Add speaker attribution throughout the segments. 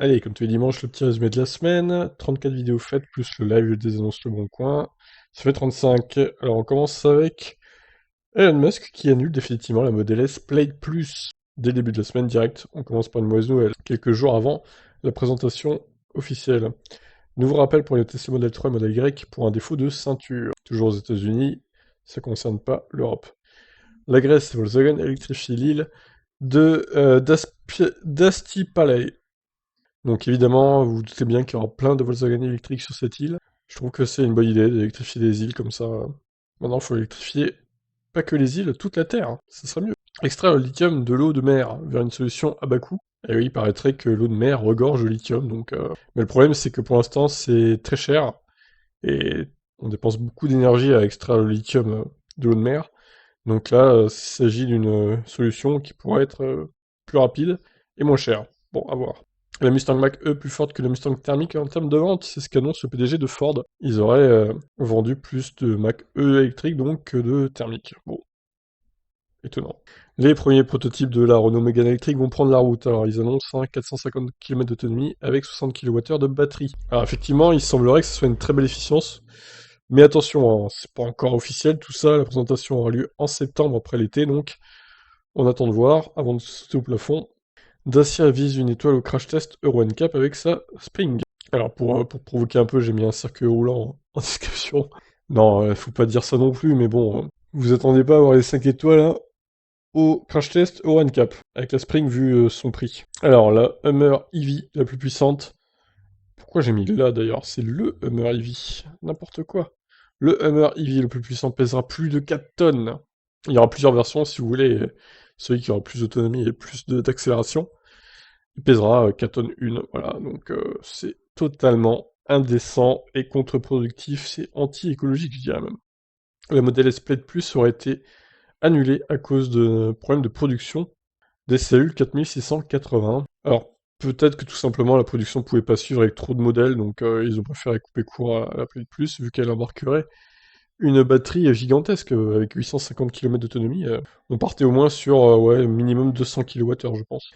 Speaker 1: Allez, comme tous les dimanches, le petit résumé de la semaine. 34 vidéos faites, plus le live des annonces Le Bon Coin. Ça fait 35. Alors on commence avec Elon Musk qui annule définitivement la Model S Plaid Plus. Dès le début de la semaine, direct, on commence par une mauvaise nouvelle. Quelques jours avant la présentation officielle. Nouveau rappel pour les Tesla Model 3 et Model Y pour un défaut de ceinture. Toujours aux États-Unis, ça ne concerne pas l'Europe. La Grèce, Volkswagen électrifie l'île de d'Asti Palais. Donc évidemment, vous vous doutez bien qu'il y aura plein de Volkswagen électriques sur cette île. Je trouve que c'est une bonne idée d'électrifier des îles comme ça. Maintenant, il faut électrifier pas que les îles, toute la Terre, hein. Ça serait mieux. Extraire le lithium de l'eau de mer vers une solution à bas coût. Et oui, il paraîtrait que l'eau de mer regorge de lithium, donc... Mais le problème, c'est que pour l'instant, c'est très cher, et on dépense beaucoup d'énergie à extraire le lithium de l'eau de mer. Donc là, il s'agit d'une solution qui pourrait être plus rapide et moins chère. Bon, à voir. La Mustang Mach-E plus forte que la Mustang thermique en termes de vente, c'est ce qu'annonce le PDG de Ford. Ils auraient vendu plus de Mach-E électriques donc que de thermiques. Bon, étonnant. Les premiers prototypes de la Renault Mégane électrique vont prendre la route. Alors ils annoncent 450 km d'autonomie avec 60 kWh de batterie. Alors effectivement, il semblerait que ce soit une très belle efficience. Mais attention, hein, c'est pas encore officiel tout ça, la présentation aura lieu en septembre après l'été, donc on attend de voir avant de sauter au plafond. Dacia vise une étoile au crash test Euro NCAP avec sa Spring. Alors pour provoquer un peu, j'ai mis un circuit roulant en description. Non, faut pas dire ça non plus, mais bon, vous attendez pas à avoir les 5 étoiles hein, au crash test Euro NCAP, avec la Spring vu son prix. Alors la Hummer EV, la plus puissante. Pourquoi j'ai mis là d'ailleurs? C'est le Hummer EV, n'importe quoi. Le Hummer EV le plus puissant pèsera plus de 4 tonnes. Il y aura plusieurs versions si vous voulez. Celui qui aura plus d'autonomie et plus d'accélération, il pèsera 4 tonnes une. Voilà, donc c'est totalement indécent et contre-productif. C'est anti-écologique, je dirais même. La Model S Plaid Plus aurait été annulée à cause de problèmes de production des cellules 4680. Alors, peut-être que tout simplement la production pouvait pas suivre avec trop de modèles, donc ils ont préféré couper court à la Play Plus, vu qu'elle embarquerait une batterie gigantesque, avec 850 km d'autonomie. On partait au moins sur, ouais, minimum 200 kWh, je pense.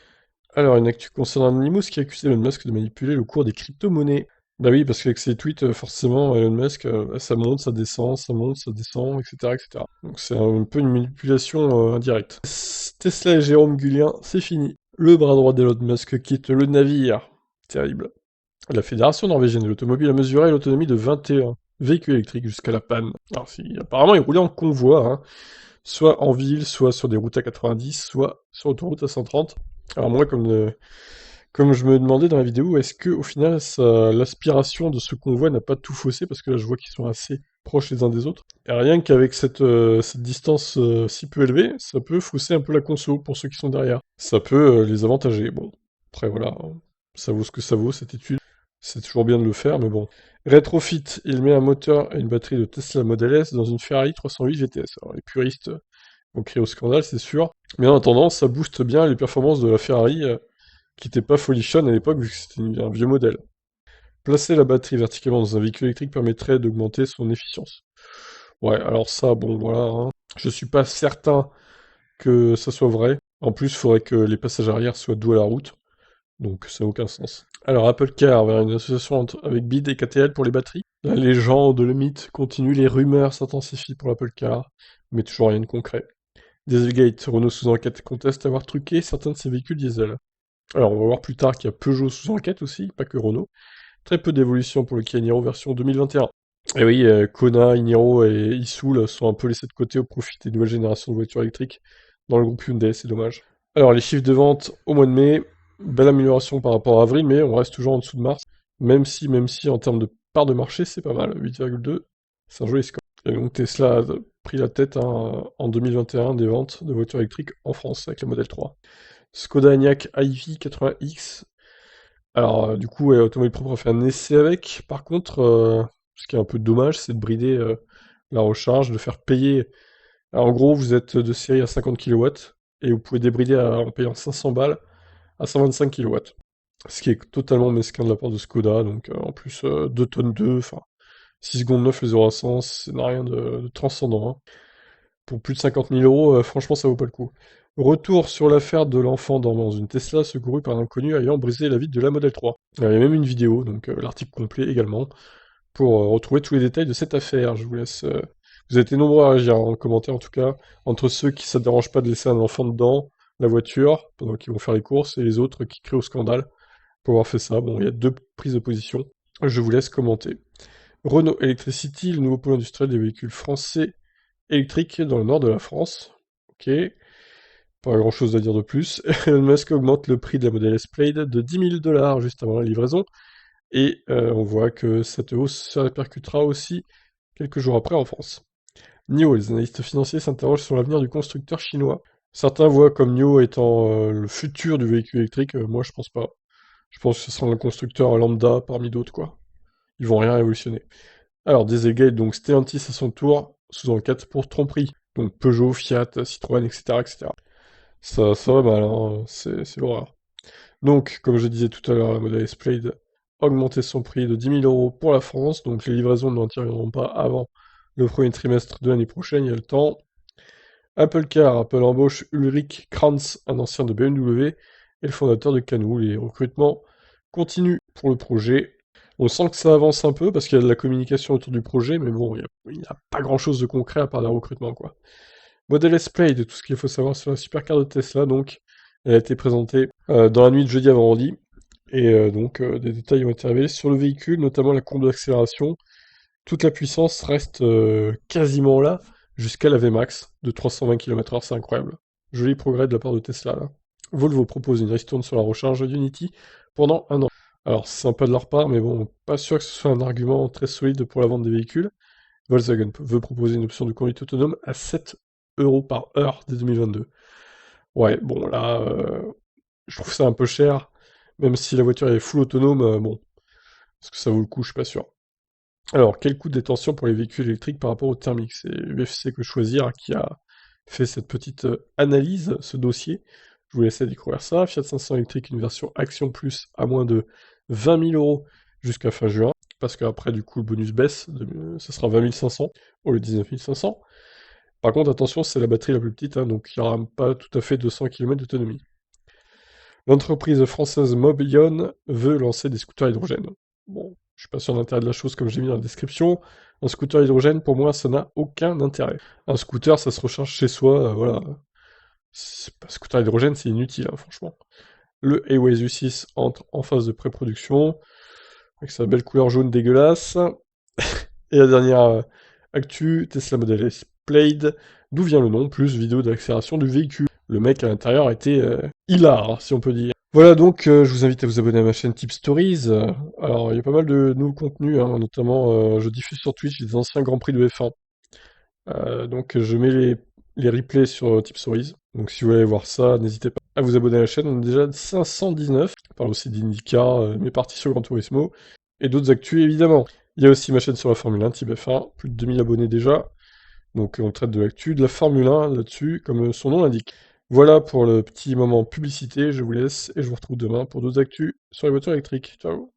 Speaker 1: Alors, une actu concernant Anonymous qui accuse Elon Musk de manipuler le cours des crypto-monnaies. Bah oui, parce qu'avec ses tweets, forcément, Elon Musk, ça monte, ça descend, ça monte, ça descend, etc., etc. Donc c'est un peu une manipulation indirecte. Tesla et Jérôme Gullien, c'est fini. Le bras droit d'Elon Musk quitte le navire. Terrible. La Fédération norvégienne de l'automobile a mesuré l'autonomie de 21 véhicules électriques jusqu'à la panne. Alors, apparemment, ils roulaient en convoi, hein, soit en ville, soit sur des routes à 90, soit sur autoroute à 130. Alors moi, comme je me demandais dans la vidéo, est-ce que au final, l'aspiration de ce convoi n'a pas tout faussé, parce que là, je vois qu'ils sont assez proches les uns des autres. Et rien qu'avec cette distance si peu élevée, ça peut fausser un peu la conso pour ceux qui sont derrière. Ça peut les avantager. Bon, après voilà, hein, ça vaut ce que ça vaut, cette étude. C'est toujours bien de le faire, mais bon. Retrofit, il met un moteur et une batterie de Tesla Model S dans une Ferrari 308 GTS. Alors les puristes vont crier au scandale, c'est sûr. Mais en attendant, ça booste bien les performances de la Ferrari, qui n'était pas folichonne à l'époque, vu que c'était un vieux modèle. Placer la batterie verticalement dans un véhicule électrique permettrait d'augmenter son efficience. Ouais, alors ça, bon, voilà, hein. Je suis pas certain que ça soit vrai. En plus, il faudrait que les passages arrière soient dos à la route, donc ça n'a aucun sens. Alors, Apple Car vers une association avec BID et KTL pour les batteries. La légende, le mythe continue, les rumeurs s'intensifient pour l'Apple Car, mais toujours rien de concret. Dieselgate, Renault sous enquête conteste avoir truqué certains de ses véhicules diesel. Alors, on va voir plus tard qu'il y a Peugeot sous enquête aussi, pas que Renault. Très peu d'évolution pour le Kia Niro version 2021. Et oui, Kona, Niro et Isoul sont un peu laissés de côté au profit des nouvelles générations de voitures électriques dans le groupe Hyundai, c'est dommage. Alors, les chiffres de vente au mois de mai, belle amélioration par rapport à avril, mais on reste toujours en dessous de mars. Même si en termes de part de marché, c'est pas mal, 8,2, c'est un joli score. Et donc Tesla a pris la tête hein, en 2021 des ventes de voitures électriques en France avec la Model 3. Skoda Enyaq iV 80X. Alors, du coup, ouais, Automobile Propre a fait un essai avec. Par contre, ce qui est un peu dommage, c'est de brider la recharge, de faire payer. Alors, en gros, vous êtes de série à 50 kW et vous pouvez débrider en payant 500 balles à 125 kW. Ce qui est totalement mesquin de la part de Skoda. Donc, en plus, 2 tonnes 2, enfin, 6 secondes 9 les 0 à 100, ça n'a rien de transcendant, hein. Pour plus de 50 000 euros, franchement, ça vaut pas le coup. Retour sur l'affaire de l'enfant dormant dans une Tesla secouru par un inconnu ayant brisé la vitre de la Model 3. Il y a même une vidéo, donc l'article complet également, pour retrouver tous les détails de cette affaire. Je vous laisse... Vous avez été nombreux à réagir en commentaire en tout cas, entre ceux qui ça ne dérange pas de laisser un enfant dedans, la voiture, pendant qu'ils vont faire les courses, et les autres qui crient au scandale pour avoir fait ça. Bon, il y a deux prises de position. Je vous laisse commenter. Renault Electricity, le nouveau pôle industriel des véhicules français électriques dans le nord de la France. Ok, pas grand chose à dire de plus. Elon Musk augmente le prix de la Model S Plaid de 10 000 dollars juste avant la livraison. Et on voit que cette hausse se répercutera aussi quelques jours après en France. NIO, les analystes financiers s'interrogent sur l'avenir du constructeur chinois. Certains voient comme NIO étant le futur du véhicule électrique, moi je pense pas. Je pense que ce sera un constructeur lambda parmi d'autres, quoi. Ils vont rien révolutionner. Alors, Dieselgate, donc Stellantis à son tour, sous enquête pour tromperie. Donc Peugeot, Fiat, Citroën, etc. etc. Ça va mal, hein, c'est l'horreur. Donc, comme je disais tout à l'heure, la Model S Plaid a augmenté son prix de 10 000 euros pour la France, donc les livraisons n'interviendront pas avant le premier trimestre de l'année prochaine, il y a le temps. Apple Car, Apple embauche Ulrich Kranz, un ancien de BMW, et le fondateur de Canoo. Les recrutements continuent pour le projet. On sent que ça avance un peu parce qu'il y a de la communication autour du projet, mais bon, il n'y a pas grand-chose de concret à part des recrutements, quoi. Model S Plaid, tout ce qu'il faut savoir sur la supercar de Tesla, donc, elle a été présentée dans la nuit de jeudi à vendredi, et donc des détails ont été révélés sur le véhicule, notamment la courbe d'accélération. Toute la puissance reste quasiment là, jusqu'à la VMAX de 320 km/h, c'est incroyable. Joli progrès de la part de Tesla, là. Volvo propose une ristourne sur la recharge Unity pendant un an. Alors, c'est sympa de leur part, mais bon, pas sûr que ce soit un argument très solide pour la vente des véhicules. Volkswagen veut proposer une option de conduite autonome à 7 euros par heure dès 2022. Ouais, bon, là, je trouve ça un peu cher, même si la voiture est full autonome, bon, est-ce que ça vaut le coup, je suis pas sûr. Alors, quel coût de détention pour les véhicules électriques par rapport au thermique? C'est UFC Que Choisir qui a fait cette petite analyse, ce dossier. Je vous laisse découvrir ça. Fiat 500 électrique, une version Action Plus à moins de 20 000 euros jusqu'à fin juin, parce qu'après, du coup, le bonus baisse, ça sera 20 500 au lieu de 19 500. Par contre, attention, c'est la batterie la plus petite, hein, donc il n'y aura pas tout à fait 200 km d'autonomie. L'entreprise française Mobion veut lancer des scooters à hydrogène. Bon, je suis pas sûr de l'intérêt de la chose comme j'ai mis dans la description. Un scooter à hydrogène, pour moi, ça n'a aucun intérêt. Un scooter, ça se recharge chez soi, voilà. Un scooter à hydrogène, c'est inutile, hein, franchement. Le Aways U6 entre en phase de pré-production, avec sa belle couleur jaune dégueulasse. Et la dernière actu, Tesla Model S Plaid, d'où vient le nom, plus vidéo d'accélération du véhicule. Le mec à l'intérieur était hilar, si on peut dire. Voilà donc, je vous invite à vous abonner à ma chaîne Tip Stories. Alors, il y a pas mal de nouveaux contenus, hein, notamment je diffuse sur Twitch les anciens Grands Prix de F1. Donc je mets les replays sur Tip Stories. Donc si vous voulez voir ça, n'hésitez pas à vous abonner à la chaîne. On est déjà 519. On parle aussi d'IndyCar, mes parties sur Gran Turismo, et d'autres actus évidemment. Il y a aussi ma chaîne sur la Formule 1, Tip F1, plus de 2000 abonnés déjà. Donc on traite de l'actu, de la Formule 1 là-dessus, comme son nom l'indique. Voilà pour le petit moment publicité, je vous laisse et je vous retrouve demain pour d'autres actus sur les voitures électriques. Ciao!